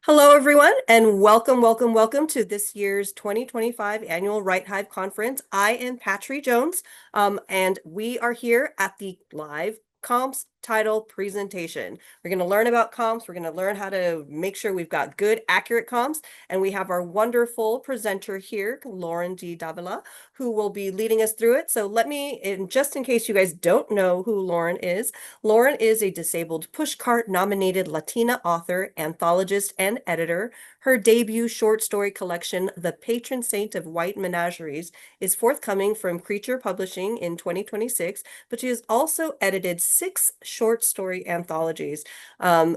Hello, everyone, and welcome to this year's 2025 annual Write Hive conference. I am Patry Jones, and we are here at the live comps title presentation. We're going to learn about comps. We're going to learn how to make sure we've got good, accurate comps, and we have our wonderful presenter here, Lauren D. Davila, who will be leading us through it. So just in case you guys don't know who Lauren is a disabled pushcart nominated Latina author, anthologist, and editor. Her debut short story collection, The Patron Saint of White Menageries, is forthcoming from Creature Publishing in 2026, but she has also edited 6 short story anthologies,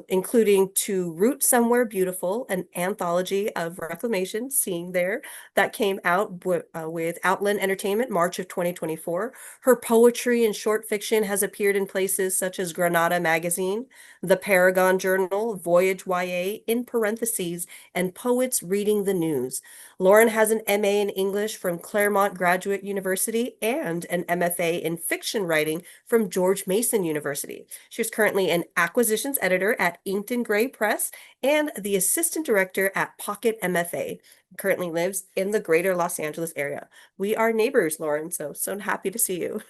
including To Root Somewhere Beautiful, an anthology of reclamation, seeing there, that came out with Outland Entertainment, March of 2024. Her poetry and short fiction has appeared in places such as Granada Magazine, the Paragon Journal, Voyage YA, in parentheses, and Poets Reading the News. Lauren has an MA in English from Claremont Graduate University and an MFA in fiction writing from George Mason University. She's currently an acquisitions editor at Inkton Gray Press and the assistant director at Pocket MFA. Currently lives in the greater Los Angeles area. We are neighbors, Lauren, so happy to see you.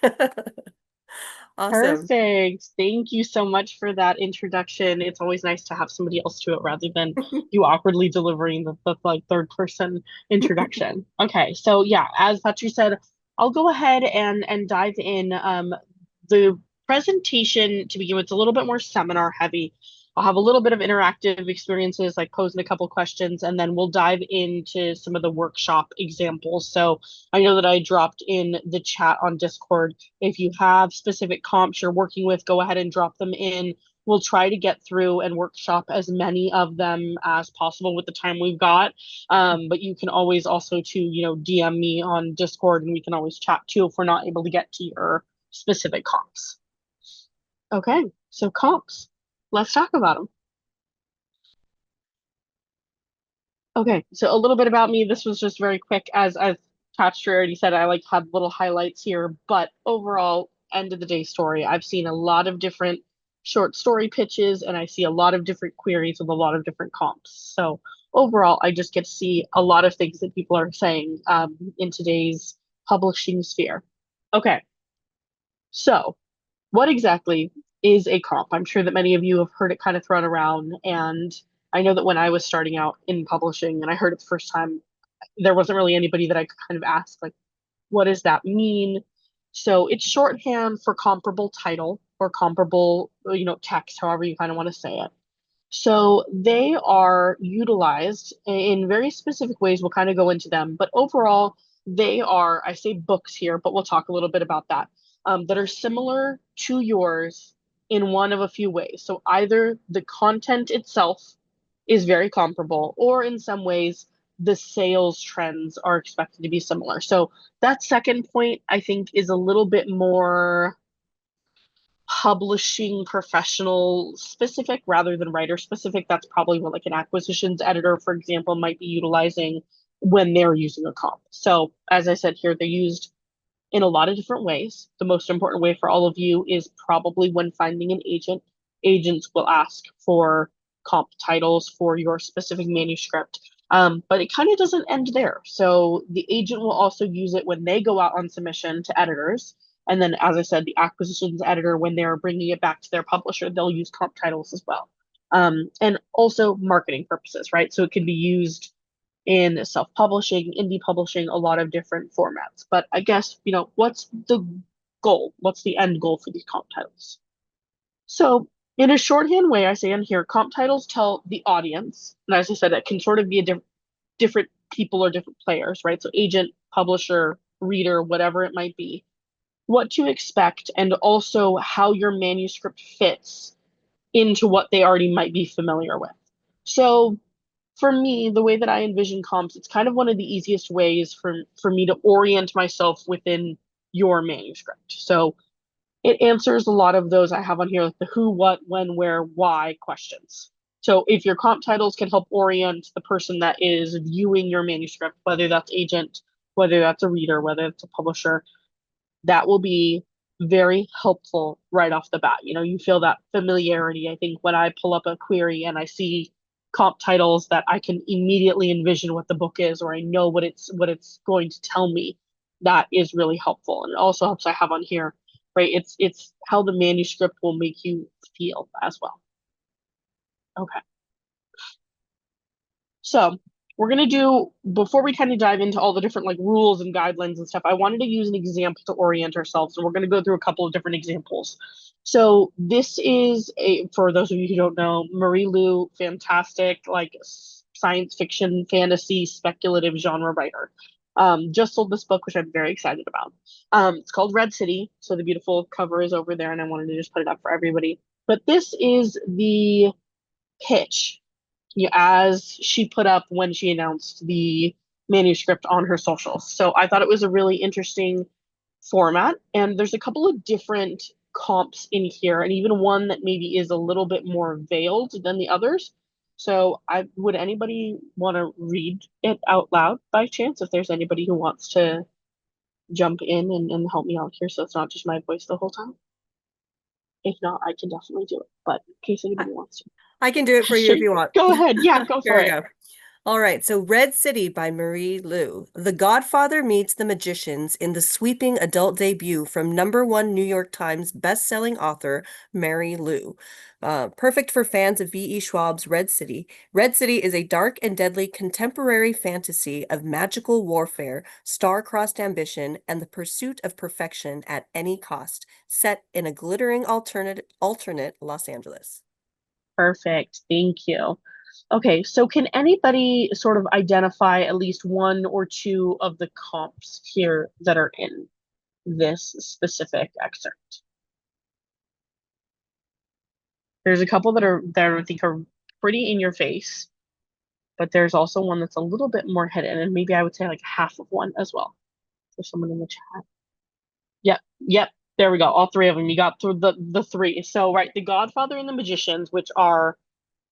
Awesome. Perfect. Thank you so much for that introduction. It's always nice to have somebody else do it rather than you awkwardly delivering the like third person introduction. Okay, so yeah, as Patrick said, I'll go ahead and dive in. The presentation to begin with, it's a little bit more seminar heavy. I'll have a little bit of interactive experiences, like posing a couple questions, and then we'll dive into some of the workshop examples. So I know that I dropped in the chat on Discord. If you have specific comps you're working with, go ahead and drop them in. We'll try to get through and workshop as many of them as possible with the time we've got. But you can always also DM me on Discord and we can always chat too if we're not able to get to your specific comps. Okay, so comps. Let's talk about them. Okay, so a little bit about me. This was just very quick, as Patrick already said. I like had little highlights here, but overall, end of the day story. I've seen a lot of different short story pitches, and I see a lot of different queries with a lot of different comps. So overall, I just get to see a lot of things that people are saying in today's publishing sphere. Okay, so what exactly is a comp? I'm sure that many of you have heard it kind of thrown around, and I know that when I was starting out in publishing and I heard it the first time, there wasn't really anybody that I could kind of ask, like, what does that mean? So it's shorthand for comparable title or comparable, text, however you kind of want to say it. So they are utilized in very specific ways. We'll kind of go into them, but overall, they are, I say books here, but we'll talk a little bit about that, that are similar to yours in one of a few ways. So either the content itself is very comparable, or in some ways, the sales trends are expected to be similar. So that second point, I think, is a little bit more publishing professional specific rather than writer specific. That's probably what like an acquisitions editor, for example, might be utilizing when they're using a comp. So as I said here, they're used in a lot of different ways. The most important way for all of you is probably when finding an agent. Agents will ask for comp titles for your specific manuscript. But it kind of doesn't end there. So the agent will also use it when they go out on submission to editors. And then, as I said, the acquisitions editor, when they're bringing it back to their publisher, they'll use comp titles as well. And also marketing purposes, right? So it can be used in self-publishing, indie publishing, a lot of different formats. But I guess, what's the goal? What's the end goal for these comp titles? So in a shorthand way, I say in here, comp titles tell the audience, and as I said, it can sort of be a different people or different players, right? So agent, publisher, reader, whatever it might be, what to expect, and also how your manuscript fits into what they already might be familiar with. So for me, the way that I envision comps, it's kind of one of the easiest ways for me to orient myself within your manuscript. So it answers a lot of those I have on here, like the who, what, when, where, why questions. So if your comp titles can help orient the person that is viewing your manuscript, whether that's agent, whether that's a reader, whether it's a publisher, that will be very helpful right off the bat. You feel that familiarity. I think when I pull up a query and I see comp titles that I can immediately envision what the book is, or I know what it's going to tell me, that is really helpful. And it also helps I have on here, right? It's how the manuscript will make you feel as well. Okay. So we're gonna do, before we kind of dive into all the different like rules and guidelines and stuff, I wanted to use an example to orient ourselves. And we're gonna go through a couple of different examples. So this is for those of you who don't know, Marie Lu, fantastic like science fiction, fantasy, speculative genre writer. Just sold this book, which I'm very excited about. It's called Red City. So the beautiful cover is over there, and I wanted to just put it up for everybody. But this is the pitch, yeah, as she put up when she announced the manuscript on her socials. So I thought it was a really interesting format. And there's a couple of different comps in here, and even one that maybe is a little bit more veiled than the others. So I would anybody want to read it out loud by chance, if there's anybody who wants to jump in and help me out here so it's not just my voice the whole time. If not, I can definitely do it. But in case I, anybody wants I can do it to. for you Sure. if you want. Go ahead. Yeah, go Here for we it. go. All right, so Red City by Marie Lu. The Godfather meets the magicians in the sweeping adult debut from #1 New York Times best-selling author Mary Lu. Perfect for fans of V.E. Schwab's Red City. Red City is a dark and deadly contemporary fantasy of magical warfare, star-crossed ambition, and the pursuit of perfection at any cost, set in a glittering alternate Los Angeles. Perfect. Thank you. Okay, so can anybody sort of identify at least one or two of the comps here that are in this specific excerpt? There's a couple that I think are pretty in your face, but there's also one that's a little bit more hidden, and maybe I would say like half of one as well. There's someone in the chat. Yep, yep. There we go. All three of them. You got through the three. So right, the Godfather and the Magicians, which are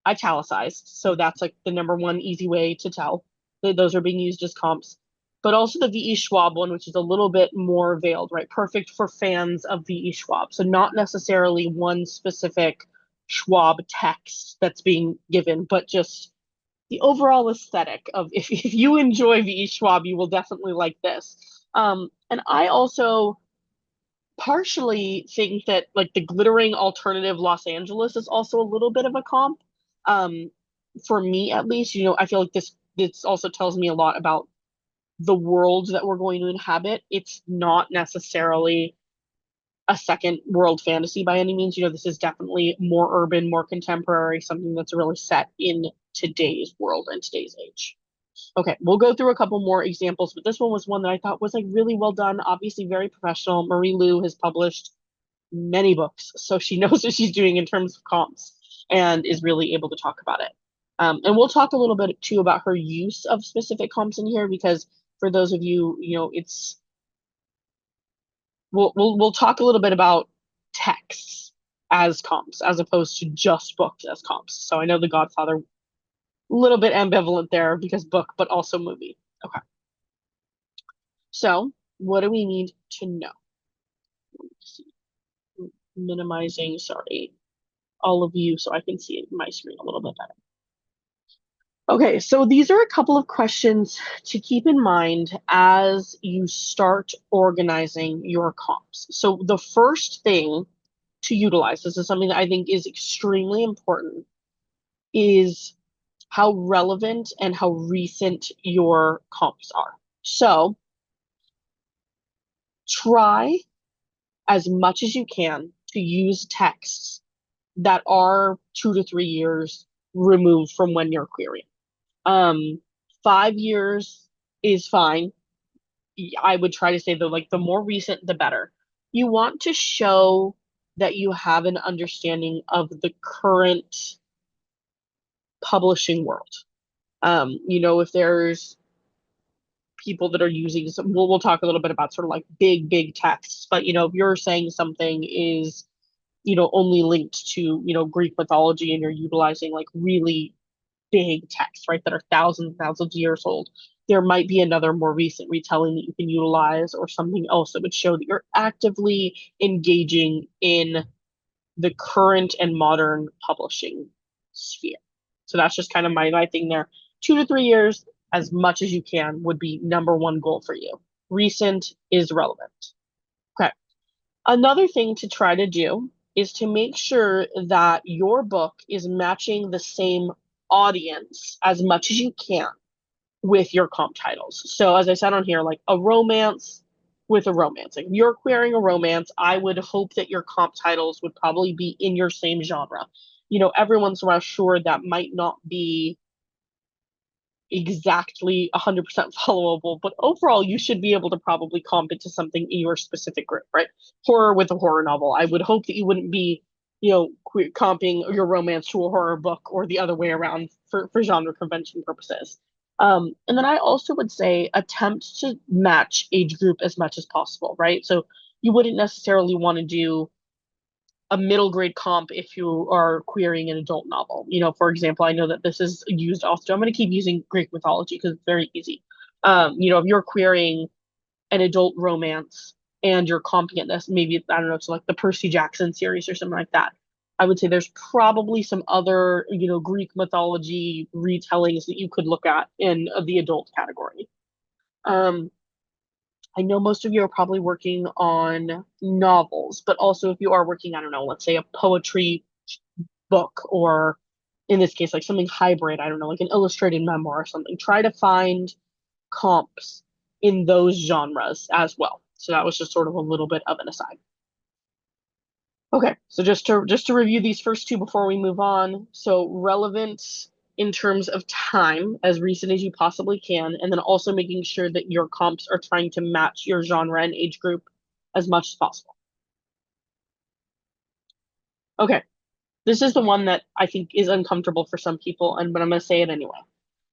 italicized. So that's like the #1 easy way to tell that those are being used as comps. But also the V.E. Schwab one, which is a little bit more veiled, right? Perfect for fans of V.E. Schwab. So not necessarily one specific Schwab text that's being given, but just the overall aesthetic of if you enjoy V.E. Schwab, you will definitely like this. And I also partially think that like the glittering alternative Los Angeles is also a little bit of a comp. Um, for me at least, I feel like this also tells me a lot about the world that we're going to inhabit. It's not necessarily a second world fantasy by any means. This is definitely more urban, more contemporary, something that's really set in today's world and today's age. Okay, we'll go through a couple more examples, but this one was one that I thought was like really well done, obviously very professional. Marie Lu has published many books, so she knows what she's doing in terms of comps and is really able to talk about it. And we'll talk a little bit too about her use of specific comps in here, because for those of you, it's we'll talk a little bit about texts as comps as opposed to just books as comps. So I know The Godfather, a little bit ambivalent there because book, but also movie. Okay. So what do we need to know? Minimizing, sorry, all of you so I can see my screen a little bit better. Okay, so these are a couple of questions to keep in mind as you start organizing your comps. So the first thing to utilize, this is something that I think is extremely important, is how relevant and how recent your comps are. So try as much as you can to use texts that are 2 to 3 years removed from when you're querying. 5 years is fine. I would try to say the more recent, the better. You want to show that you have an understanding of the current publishing world. If there's people that are using some, we'll talk a little bit about sort of like big texts, but if you're saying something is only linked to Greek mythology and you're utilizing like really big texts, right, that are thousands of years old, there might be another more recent retelling that you can utilize or something else that would show that you're actively engaging in the current and modern publishing sphere. So that's just kind of my thing there. 2 to 3 years, as much as you can, would be number one goal for you. Recent is relevant. Okay. Another thing to try to do is to make sure that your book is matching the same audience as much as you can with your comp titles. So as I said on here, like a romance with a romance. Like if you're querying a romance, I would hope that your comp titles would probably be in your same genre. Every once in a while, sure, that might not be exactly 100% followable, but overall, you should be able to probably comp it to something in your specific group, right? Horror with a horror novel. I would hope that you wouldn't be, comping your romance to a horror book or the other way around for genre convention purposes. And then I also would say attempt to match age group as much as possible, right? So you wouldn't necessarily want to do a middle grade comp if you are querying an adult novel. For example, I know that this is used also. I'm going to keep using Greek mythology because it's very easy. If you're querying an adult romance and you're comping it, this maybe I don't know, so like the Percy Jackson series or something like that. I would say there's probably some other, Greek mythology retellings that you could look at in the adult category. Um, I know most of you are probably working on novels, but also if you are working, I don't know, let's say a poetry book, or in this case, like something hybrid, I don't know, like an illustrated memoir or something, try to find comps in those genres as well. So that was just sort of a little bit of an aside. Okay, so just to review these first two before we move on. So relevant in terms of time, as recent as you possibly can, and then also making sure that your comps are trying to match your genre and age group as much as possible. Okay, this is the one that I think is uncomfortable for some people, but I'm going to say it anyway.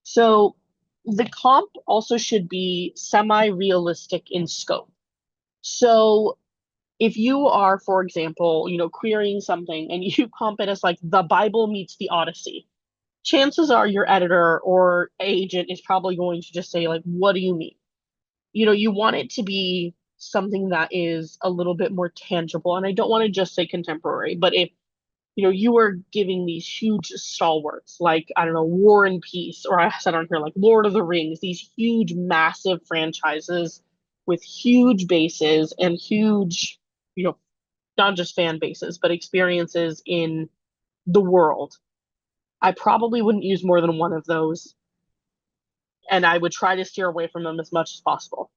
So the comp also should be semi-realistic in scope. So if you are, for example, querying something and you comp it as like the Bible meets the Odyssey, chances are your editor or agent is probably going to just say, like, what do you mean? You want it to be something that is a little bit more tangible. And I don't want to just say contemporary, but if you are giving these huge stalwarts, like, I don't know, War and Peace, or I said on here, like Lord of the Rings, these huge, massive franchises with huge bases and huge, you know, not just fan bases, but experiences in the world. I probably wouldn't use more than one of those, and I would try to steer away from them as much as possible.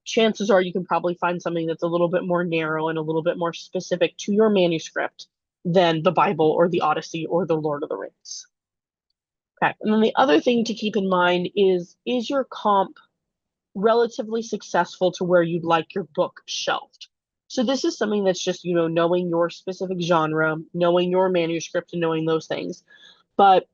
Chances are you can probably find something that's a little bit more narrow and a little bit more specific to your manuscript than the Bible or the Odyssey or the Lord of the Rings. Okay. And then the other thing to keep in mind is your comp relatively successful to where you'd like your book shelved? So this is something that's just, knowing your specific genre, knowing your manuscript and knowing those things. But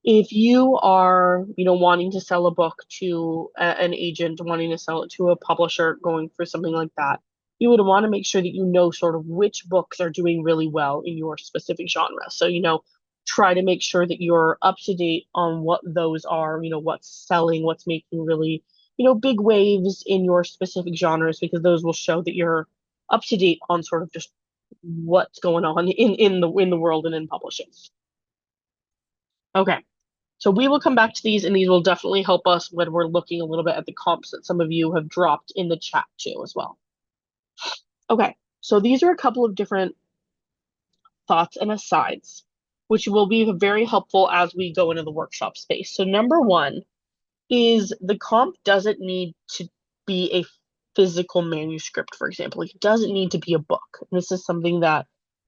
if you are, wanting to sell a book to an agent, wanting to sell it to a publisher, going for something like that, you would want to make sure that you know sort of which books are doing really well in your specific genre. So, try to make sure that you're up to date on what those are, what's selling, what's making really, big waves in your specific genres, because those will show that you're up to date on sort of just what's going on in the world and in publishing. Okay. So we will come back to these, and these will definitely help us when we're looking a little bit at the comps that some of you have dropped in the chat too as well. Okay, so these are a couple of different thoughts and asides, which will be very helpful as we go into the workshop space. So number one is the comp doesn't need to be a physical manuscript, for example. It doesn't need to be a book. This is something that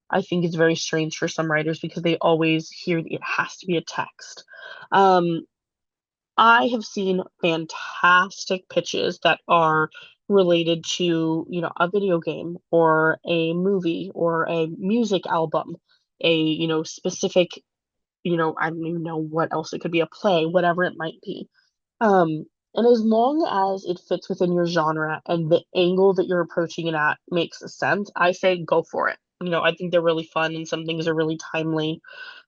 I think is very strange for some writers because they always hear that it has to be a text. I have seen fantastic pitches that are related to, a video game or a movie or a music album, a, specific, I don't even know what else it could be, a play, whatever it might be. And as long as it fits within your genre and the angle that you're approaching it at makes sense, I say go for it. I think they're really fun and some things are really timely.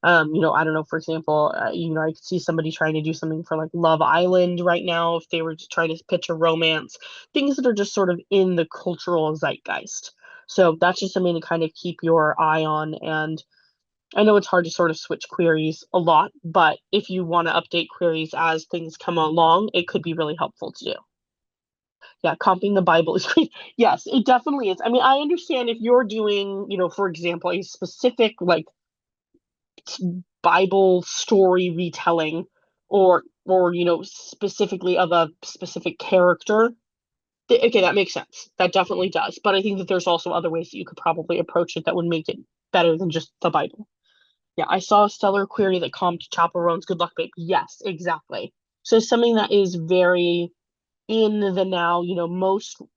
I don't know, for example, I could see somebody trying to do something for like Love Island right now if they were to try to pitch a romance, things that are just sort of in the cultural zeitgeist. So that's just something to kind of keep your eye on. And I know it's hard to sort of switch queries a lot, but if you want to update queries as things come along, it could be really helpful to do. Yeah, comping the Bible is great. Yes, it definitely is. I mean, I understand if you're doing, for example, a specific like Bible story retelling or specifically of a specific character. Okay, that makes sense. That definitely does. But I think that there's also other ways that you could probably approach it that would make it better than just the Bible. Yeah, I saw a stellar query that comped Chapel Roan's Good Luck Babe. Yes, exactly. So something that is very in the now,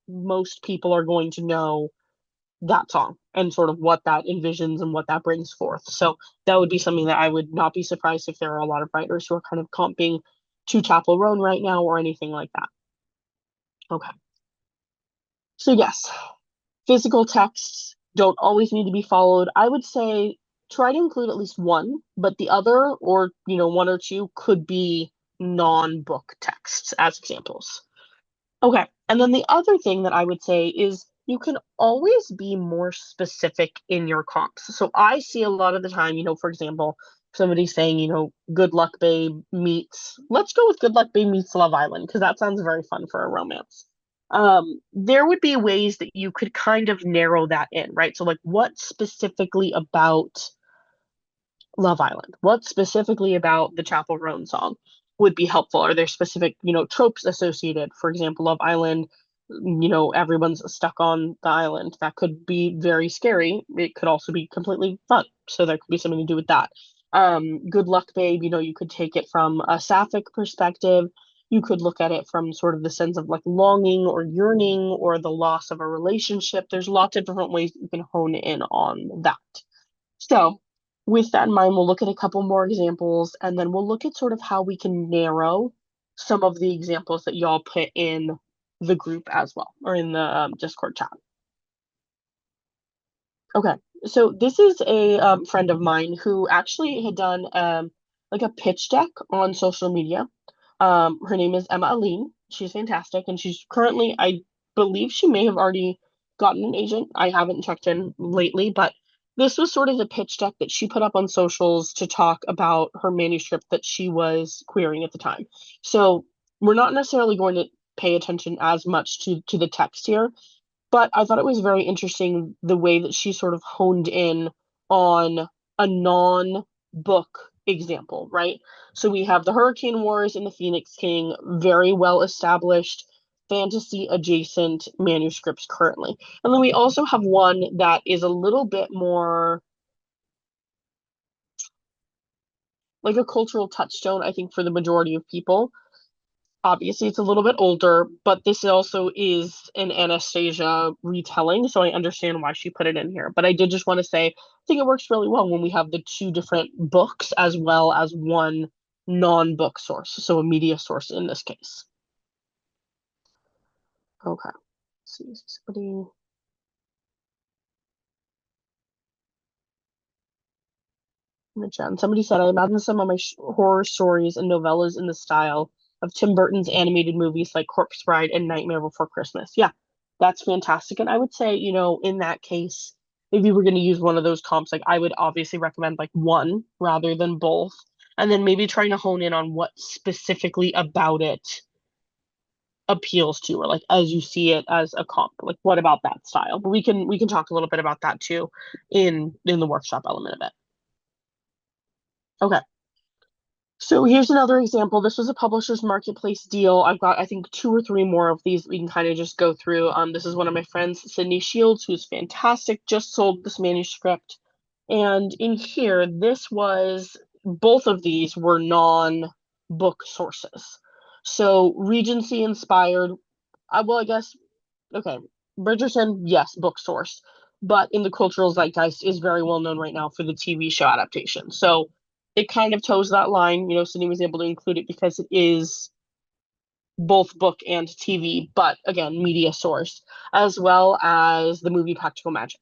most people are going to know that song and sort of what that envisions and what that brings forth. So that would be something that I would not be surprised if there are a lot of writers who are kind of comping to Chapel Roan right now or anything like that. Okay. So yes, physical texts don't always need to be followed. I would say try to include at least one, but the other or, one or two could be non-book texts as examples. Okay. And then the other thing that I would say is you can always be more specific in your comps. So I see a lot of the time, for example, somebody saying, Good Luck Babe meets, let's go with Good Luck Babe meets Love Island, because that sounds very fun for a romance. There would be ways that you could kind of narrow that in, right? So, like, what specifically about Love Island? What specifically about the Chapel Roan song would be helpful? Are there specific, tropes associated? For example, Love Island, everyone's stuck on the island. That could be very scary. It could also be completely fun. So there could be something to do with that. Good Luck Babe, you could take it from a sapphic perspective. You could look at it from sort of the sense of like longing or yearning or the loss of a relationship. There's lots of different ways you can hone in on that. So, with that in mind, we'll look at a couple more examples and then we'll look at sort of how we can narrow some of the examples that y'all put in the group as well, or in the Discord chat. Okay, so this is a friend of mine who actually had done like a pitch deck on social media. Her name is Emma Aline. She's fantastic, and she's currently, I believe, she may have already gotten an agent. I haven't checked in lately, but this was sort of the pitch deck that she put up on socials to talk about her manuscript that she was querying at the time. So we're not necessarily going to pay attention as much to the text here, but I thought it was very interesting the way that she sort of honed in on a non-book example, right? So we have the Hurricane Wars and the Phoenix King, very well established fantasy adjacent manuscripts currently. And then we also have one that is a little bit more like a cultural touchstone, I think, for the majority of people. Obviously, it's a little bit older, but this also is an Anastasia retelling, so I understand why she put it in here. But I did just want to say, I think it works really well when we have the two different books as well as one non-book source, so a media source in this case. Okay. Let's see, somebody. Somebody said, I imagine some of my horror stories and novellas in the style of Tim Burton's animated movies like Corpse Bride and Nightmare Before Christmas. Yeah, that's fantastic. And I would say, in that case, if you were going to use one of those comps, like I would obviously recommend like one rather than both. And then maybe trying to hone in on what specifically about it appeals to, or like as you see it as a comp. Like what about that style? But we can talk a little bit about that too in the workshop element of it. Okay. So here's another example. This was a publisher's marketplace deal. I've got, I think, two or three more of these we can kind of just go through. This is one of my friends, Sydney Shields, who's fantastic, just sold this manuscript. And in here, both of these were non-book sources. So Regency inspired, well, I guess, okay, Bridgerton, yes, book source, but in the cultural zeitgeist is very well known right now for the TV show adaptation. So it kind of toes that line. Sydney was able to include it because it is both book and TV, but again, media source, as well as the movie Practical Magic.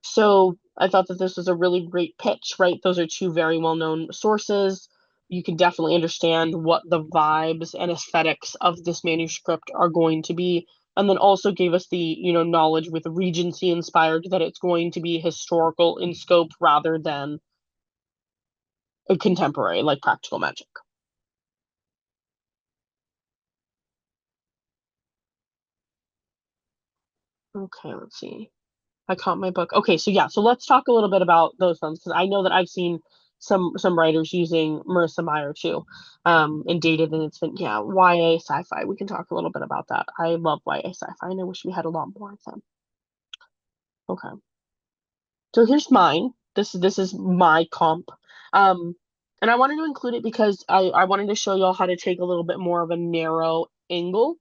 So I thought that this was a really great pitch, right? Those are two very well known sources. You can definitely understand what the vibes and aesthetics of this manuscript are going to be. And then also gave us the, knowledge with Regency inspired that it's going to be historical in scope rather than a contemporary, like Practical Magic. Okay, let's see. I caught my book. Okay, so yeah, so let's talk a little bit about those ones because I know that I've seen some writers using Marissa Meyer too, and dated, and it's been yeah, YA sci-fi. We can talk a little bit about that. I love YA sci-fi, and I wish we had a lot more of them. Okay, so here's mine. This is my comp, um, and I wanted to include it because I wanted to show y'all how to take a little bit more of a narrow angle.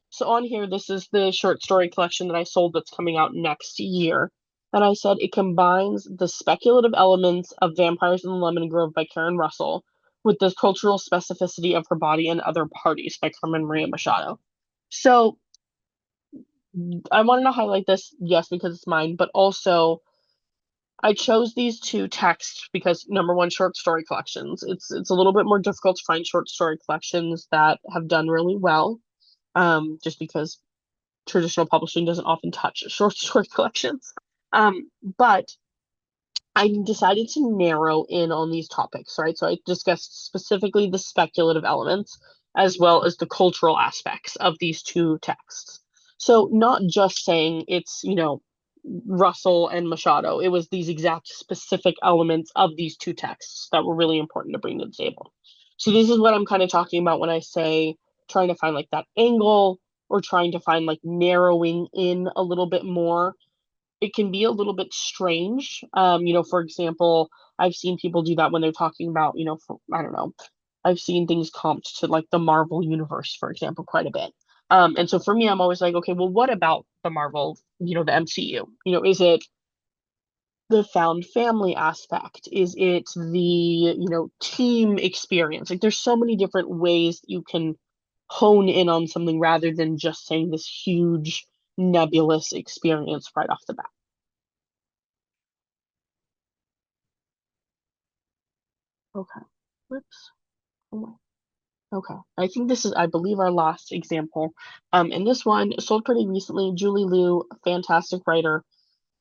So on here, this is the short story collection that I sold that's coming out next year. And I said it combines the speculative elements of Vampires in the Lemon Grove by Karen Russell with the cultural specificity of Her Body and Other Parties by Carmen Maria Machado. So I wanted to highlight this, yes, because it's mine, but also I chose these two texts because number one, short story collections. It's a little bit more difficult to find short story collections that have done really well, just because traditional publishing doesn't often touch short story collections. But I decided to narrow in on these topics, right? So I discussed specifically the speculative elements as well as the cultural aspects of these two texts. So not just saying it's, Russell and Machado, it was these exact specific elements of these two texts that were really important to bring to the table. So this is what I'm kind of talking about when I say trying to find like that angle or trying to find like narrowing in a little bit more. It can be a little bit strange. For example, I've seen people do that when they're talking about, I don't know, I've seen things comped to like the Marvel universe, for example, quite a bit. And so for me, I'm always like, okay, well, what about the Marvel, the MCU? Is it the found family aspect? Is it the, team experience? Like there's so many different ways that you can hone in on something rather than just saying this huge nebulous experience right off the bat. Okay. Whoops. Oh, okay. I think this is, I believe, our last example. And this one sold pretty recently. Julie Liu, fantastic writer.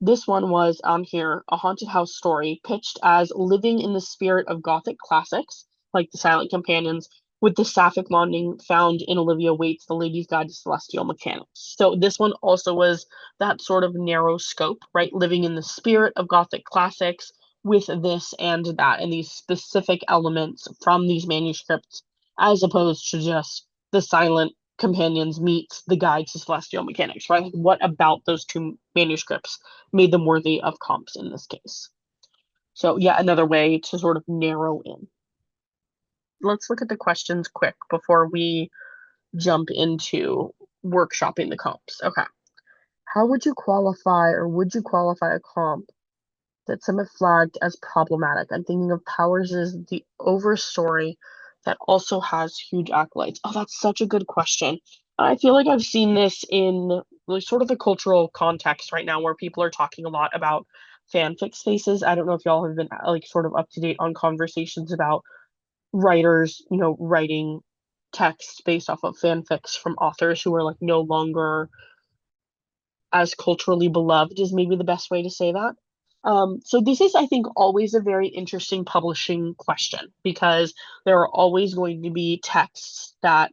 This one was on here, a haunted house story pitched as living in the spirit of Gothic classics, like The Silent Companions, with the sapphic longing found in Olivia Waite's The Lady's Guide to Celestial Mechanics. So this one also was that sort of narrow scope, right? Living in the spirit of Gothic classics with this and that, and these specific elements from these manuscripts, as opposed to just the Silent Companions meets the Guide to Celestial Mechanics, right? Like, what about those two manuscripts made them worthy of comps in this case? So, yeah, another way to sort of narrow in. Let's look at the questions quick before we jump into workshopping the comps. Okay. How would you qualify or would you qualify a comp that some have flagged as problematic? I'm thinking of Powers' The Overstory that also has huge acolytes. Oh, that's such a good question. I feel like I've seen this in like sort of the cultural context right now where people are talking a lot about fanfic spaces. I don't know if y'all have been like sort of up to date on conversations about writers, writing text based off of fanfics from authors who are like no longer as culturally beloved is maybe the best way to say that. So this is, I think, always a very interesting publishing question because there are always going to be texts that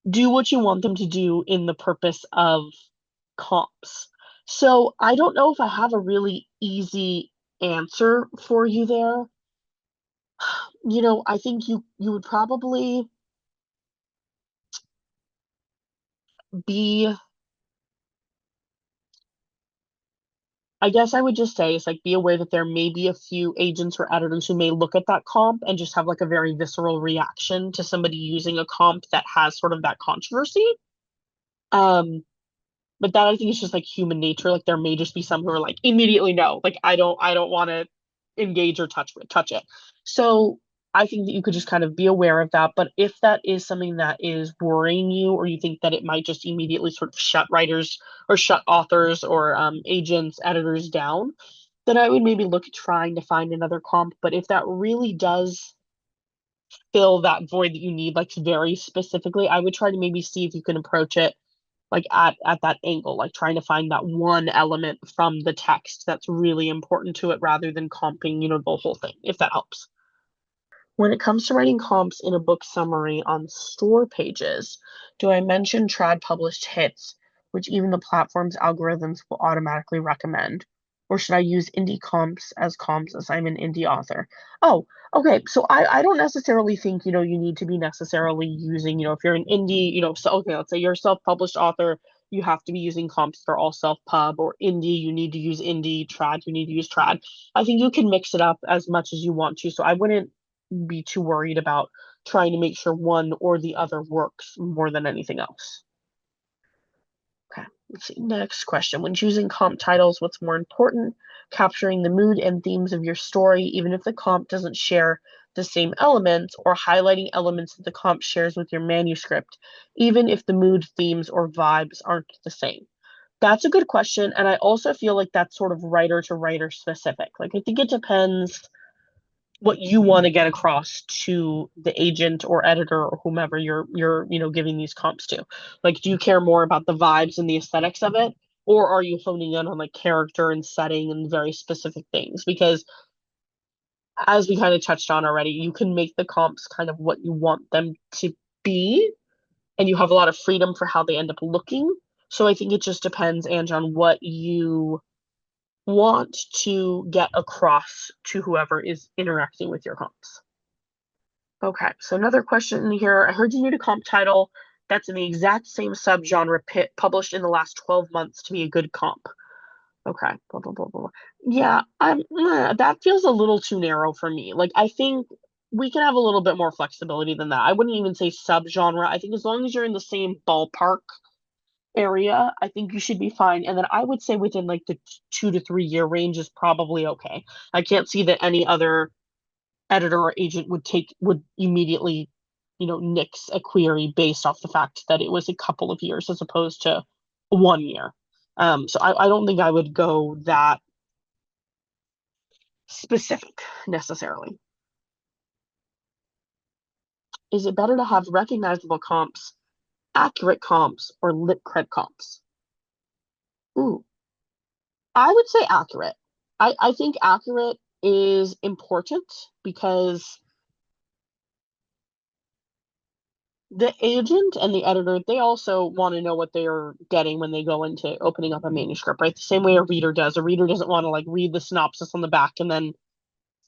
do what you want them to do in the purpose of comps. So I don't know if I have a really easy answer for you there. I think you would probably be I guess I would just say is like be aware that there may be a few agents or editors who may look at that comp and just have like a very visceral reaction to somebody using a comp that has sort of that controversy. Um, but that I think is just like human nature. Like there may just be some who are like immediately no, like I don't want to engage or touch it. So I think that you could just kind of be aware of that. But if that is something that is worrying you, or you think that it might just immediately sort of shut writers or shut authors or agents, editors down, then I would maybe look at trying to find another comp. But if that really does fill that void that you need, like very specifically, I would try to maybe see if you can approach it like at that angle, like trying to find that one element from the text that's really important to it rather than comping, the whole thing, if that helps. When it comes to writing comps in a book summary on store pages, do I mention trad published hits, which even the platform's algorithms will automatically recommend? Or should I use indie comps as I'm an indie author? Oh, okay. So I don't necessarily think, you need to be necessarily using, if you're an indie, so okay, let's say you're a self-published author, you have to be using comps that are all self-pub, or indie, you need to use indie, trad, you need to use trad. I think you can mix it up as much as you want to. So I wouldn't be too worried about trying to make sure one or the other works more than anything else. Okay, let's see. Next question. When choosing comp titles, what's more important? Capturing the mood and themes of your story, even if the comp doesn't share the same elements, or highlighting elements that the comp shares with your manuscript, even if the mood, themes, or vibes aren't the same? That's a good question. And I also feel like that's sort of writer to writer specific. Like, I think it depends what you want to get across to the agent or editor or whomever you're giving these comps to. Like, do you care more about the vibes and the aesthetics of it, or are you honing in on like character and setting and very specific things? Because as we kind of touched on already, you can make the comps kind of what you want them to be, and you have a lot of freedom for how they end up looking. So I think it just depends, Ange, on what you want to get across to whoever is interacting with your comps. Okay, so another question in here. I heard you need a comp title that's in the exact same subgenre published in the last 12 months to be a good comp. Okay, blah, blah, blah, blah. Yeah, that feels a little too narrow for me. Like, I think we can have a little bit more flexibility than that. I wouldn't even say subgenre. I think as long as you're in the same ballpark area, I think you should be fine. And then I would say within like the 2 to 3 year range is probably okay. I can't see that any other editor or agent would immediately, nix a query based off the fact that it was a couple of years as opposed to 1 year. So I don't think I would go that specific necessarily. Is it better to have recognizable comps, accurate comps, or lit cred comps? Ooh, I would say accurate. I think accurate is important because the agent and the editor, they also want to know what they're getting when they go into opening up a manuscript, right? The same way a reader does. A reader doesn't want to like read the synopsis on the back and then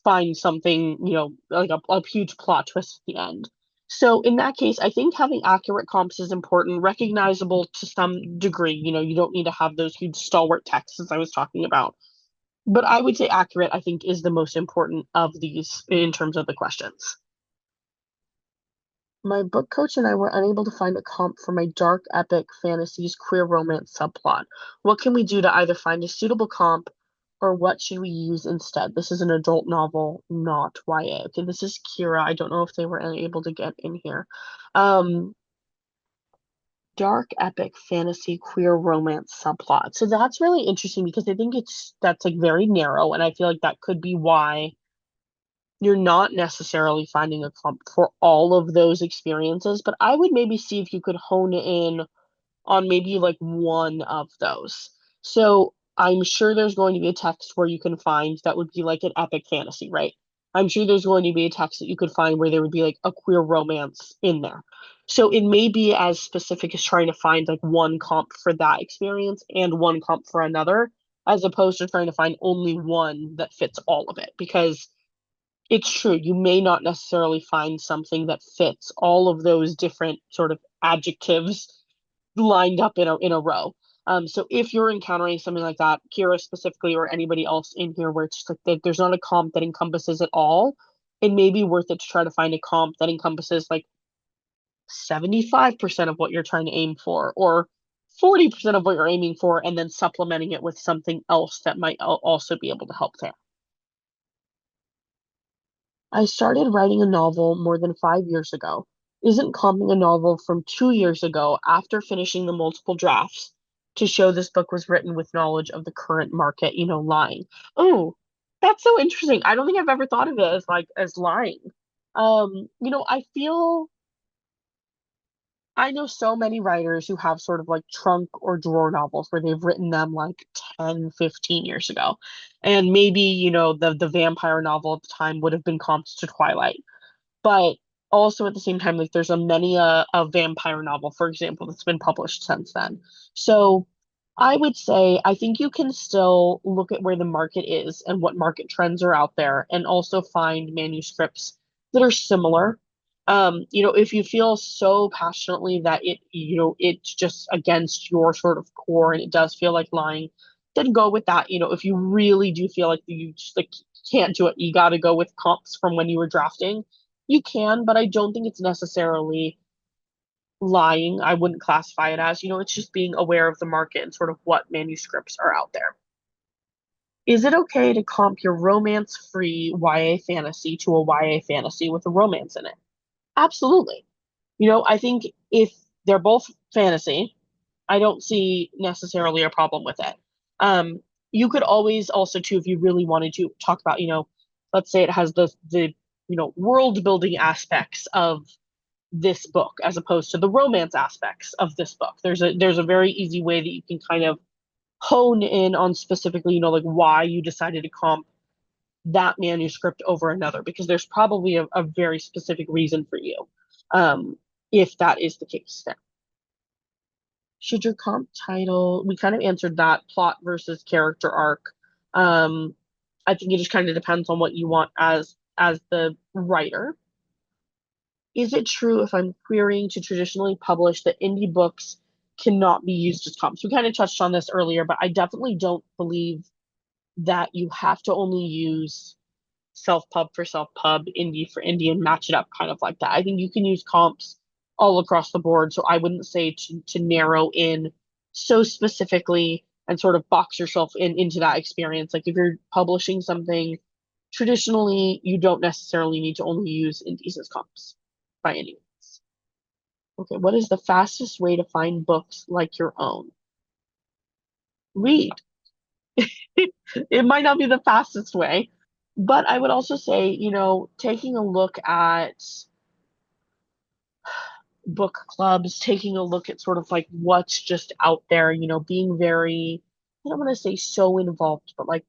find something, like a huge plot twist at the end. So in that case, I think having accurate comps is important, recognizable to some degree. You don't need to have those huge stalwart texts as I was talking about. But I would say accurate, I think, is the most important of these in terms of the questions. My book coach and I were unable to find a comp for my dark epic fantasies queer romance subplot. What can we do to either find a suitable comp, or what should we use instead? This is an adult novel, not YA. Okay, this is Kira. I don't know if they were able to get in here. Um, Dark epic fantasy queer romance subplot. So that's really interesting because I think that's like very narrow, and I feel like that could be why you're not necessarily finding a comp for all of those experiences, but I would maybe see if you could hone in on maybe like one of those. So I'm sure there's going to be a text where you can find that would be like an epic fantasy, right? I'm sure there's going to be a text that you could find where there would be like a queer romance in there. So it may be as specific as trying to find like one comp for that experience and one comp for another, as opposed to trying to find only one that fits all of it. Because it's true, you may not necessarily find something that fits all of those different sort of adjectives lined up in a row. So if you're encountering something like that, Kira specifically, or anybody else in here, where it's just like there's not a comp that encompasses it all, it may be worth it to try to find a comp that encompasses like 75% of what you're trying to aim for, or 40% of what you're aiming for, and then supplementing it with something else that might also be able to help there. I started writing a novel more than 5 years ago. Isn't comping a novel from 2 years ago after finishing the multiple drafts to show this book was written with knowledge of the current market, lying? Oh, that's so interesting. I don't think I've ever thought of it as like as lying. I feel I know so many writers who have sort of like trunk or drawer novels where they've written them like 10, 15 years ago. And maybe, the vampire novel at the time would have been comped to Twilight. but also at the same time, like there's a vampire novel, for example, that's been published since then. So I would say I think you can still look at where the market is and what market trends are out there, and also find manuscripts that are similar. If you feel so passionately that it's just against your sort of core and it does feel like lying, then go with that. If you really do feel like you just like can't do it, you got to go with comps from when you were drafting. You can, but I don't think it's necessarily lying. I wouldn't classify it as, it's just being aware of the market and sort of what manuscripts are out there. Is it okay to comp your romance-free YA fantasy to a YA fantasy with a romance in it? Absolutely. I think if they're both fantasy, I don't see necessarily a problem with it. Um, you could always also too, if you really wanted to talk about, let's say it has the world building aspects of this book as opposed to the romance aspects of this book. There's a very easy way that you can kind of hone in on specifically, like why you decided to comp that manuscript over another, because there's probably a very specific reason for you. If that is the case then. Should your comp title, we kind of answered that, plot versus character arc. Um, I think it just kind of depends on what you want as the writer. Is it true if I'm querying to traditionally publish that indie books cannot be used as comps? We kind of touched on this earlier, but I definitely don't believe that you have to only use self pub for self pub, indie for indie, and match it up kind of like that. I think you can use comps all across the board. So I wouldn't say to narrow in so specifically and sort of box yourself into that experience. Like if you're publishing something traditionally, you don't necessarily need to only use indies as comps by any means. Okay, what is the fastest way to find books like your own? Read. It might not be the fastest way, but I would also say, taking a look at book clubs, taking a look at sort of like what's just out there, being very, I don't want to say so involved, but like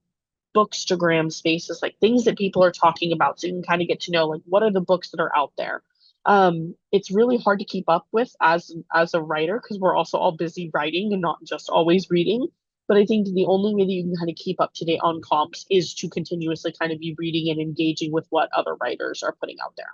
bookstagram spaces, like things that people are talking about, so you can kind of get to know like what are the books that are out there. It's really hard to keep up with as a writer because we're also all busy writing and not just always reading. But I think the only way that you can kind of keep up to date on comps is to continuously kind of be reading and engaging with what other writers are putting out there.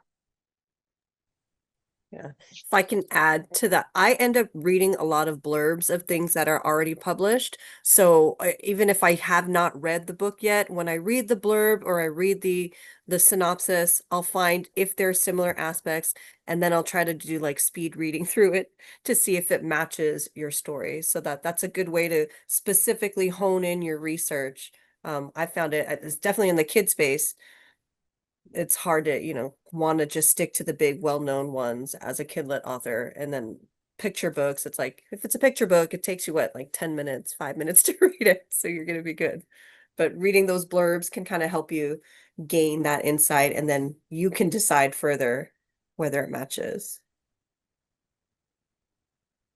Yeah. If I can add to that, I end up reading a lot of blurbs of things that are already published. So even if I have not read the book yet, when I read the blurb or I read the synopsis, I'll find if there are similar aspects, and then I'll try to do like speed reading through it to see if it matches your story. So that's a good way to specifically hone in your research. I found it's definitely in the kid space. It's hard to, want to just stick to the big well-known ones as a kidlit author. And then picture books, it's like if it's a picture book, it takes you what, like 10 minutes, 5 minutes to read it. So you're going to be good. But reading those blurbs can kind of help you gain that insight, and then you can decide further whether it matches.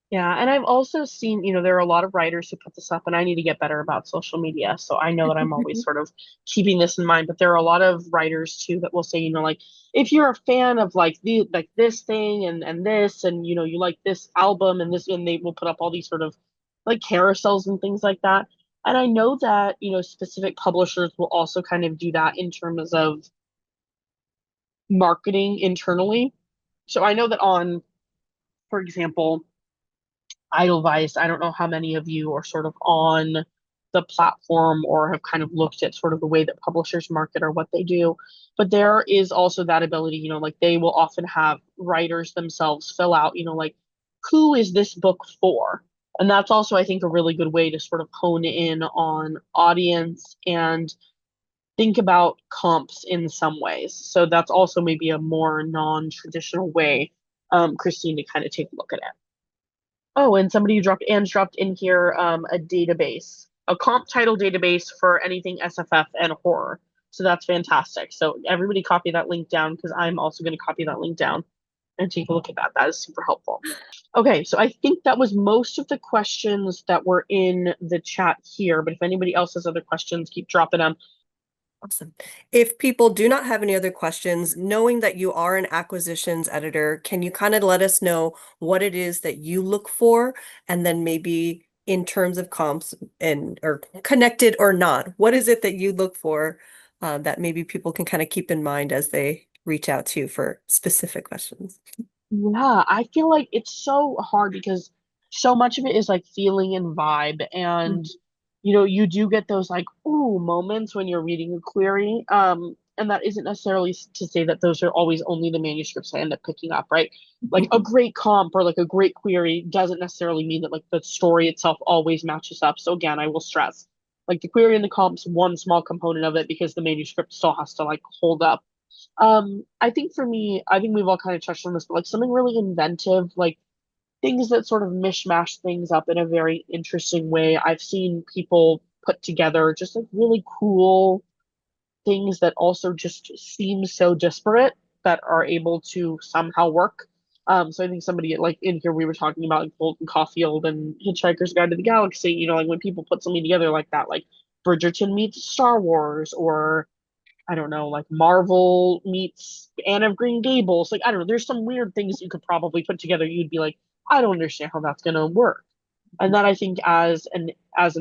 Yeah, and I've also seen, there are a lot of writers who put this up, and I need to get better about social media. So I know that I'm always sort of keeping this in mind, but there are a lot of writers too that will say, like if you're a fan of like this thing and this, and you like this album and this, and they will put up all these sort of like carousels and things like that. And I know that, specific publishers will also kind of do that in terms of marketing internally. So I know that on, for example, Edelweiss. I don't know how many of you are sort of on the platform or have kind of looked at sort of the way that publishers market or what they do. But there is also that ability, like they will often have writers themselves fill out, like who is this book for? And that's also, I think, a really good way to sort of hone in on audience and think about comps in some ways. So that's also maybe a more non-traditional way, Christine, to kind of take a look at it. Oh, and somebody dropped in here a database, a comp title database for anything SFF and horror. So that's fantastic. So everybody copy that link down because I'm also going to copy that link down and take a look at that. That is super helpful. Okay, so I think that was most of the questions that were in the chat here. But if anybody else has other questions, keep dropping them. Awesome. If people do not have any other questions, knowing that you are an acquisitions editor, can you kind of let us know what it is that you look for? And then maybe in terms of comps and or connected or not, what is it that you look for that maybe people can kind of keep in mind as they reach out to you for specific questions? Yeah, I feel like it's so hard because so much of it is like feeling and vibe. And, Mhm. you do get those like, ooh, moments when you're reading a query. And that isn't necessarily to say that those are always only the manuscripts I end up picking up, right? Like a great comp or like a great query doesn't necessarily mean that like the story itself always matches up. So again, I will stress like the query and the comp's one small component of it because the manuscript still has to like hold up. I think for me, I think we've all kind of touched on this, but like something really inventive, like things that sort of mishmash things up in a very interesting way. I've seen people put together just like really cool things that also just seem so disparate that are able to somehow work. So I think somebody like in here we were talking about like Bolton Caulfield and Hitchhiker's Guide to the Galaxy, like when people put something together like that, like Bridgerton meets Star Wars or I don't know, like Marvel meets Anne of Green Gables. Like, I don't know, there's some weird things you could probably put together. You'd be like, I don't understand how that's gonna work. And that I think as an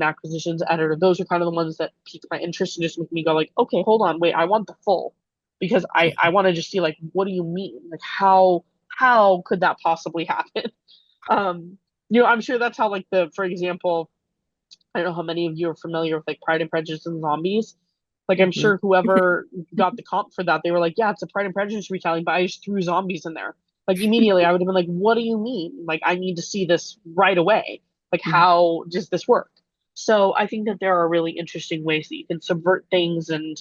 acquisitions editor, those are kind of the ones that pique my interest and just make me go like, okay, hold on, wait, I want the full because I want to just see like what do you mean? Like how could that possibly happen? Um, I'm sure that's how like for example, I don't know how many of you are familiar with like Pride and Prejudice and Zombies. Like I'm Mhm. sure whoever got the comp for that, they were like, yeah, it's a Pride and Prejudice retelling, but I just threw zombies in there. Like immediately, I would have been like, what do you mean? Like I need to see this right away. Like Mhm. how does this work? So I think that there are really interesting ways that you can subvert things and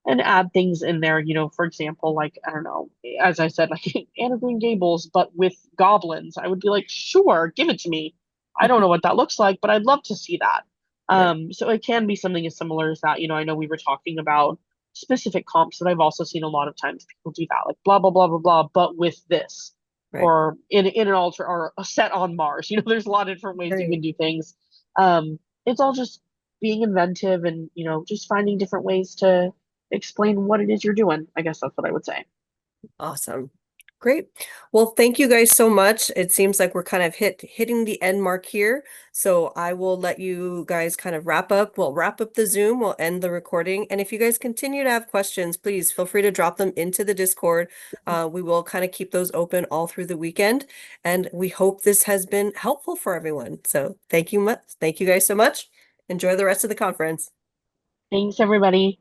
add things in there. For example, like I don't know, as I said, like Anne of Green Gables, but with goblins. I would be like, sure, give it to me. I don't know what that looks like, but I'd love to see that. Right, So it can be something as similar as that. I know we were talking about specific comps, but I've also seen a lot of times people do that, like blah blah blah blah blah, but with this, right. or in an alter or a set on Mars. There's a lot of different ways you Right. can do things. It's all just being inventive and just finding different ways to explain what it is you're doing. I guess that's what I would say. Awesome. Great. Well, thank you guys so much. It seems like we're kind of hitting the end mark here. So I will let you guys kind of wrap up. We'll wrap up the Zoom, we'll end the recording. And if you guys continue to have questions, please feel free to drop them into the Discord. We will kind of keep those open all through the weekend. And we hope this has been helpful for everyone. So thank you much. Thank you guys so much. Enjoy the rest of the conference. Thanks, everybody.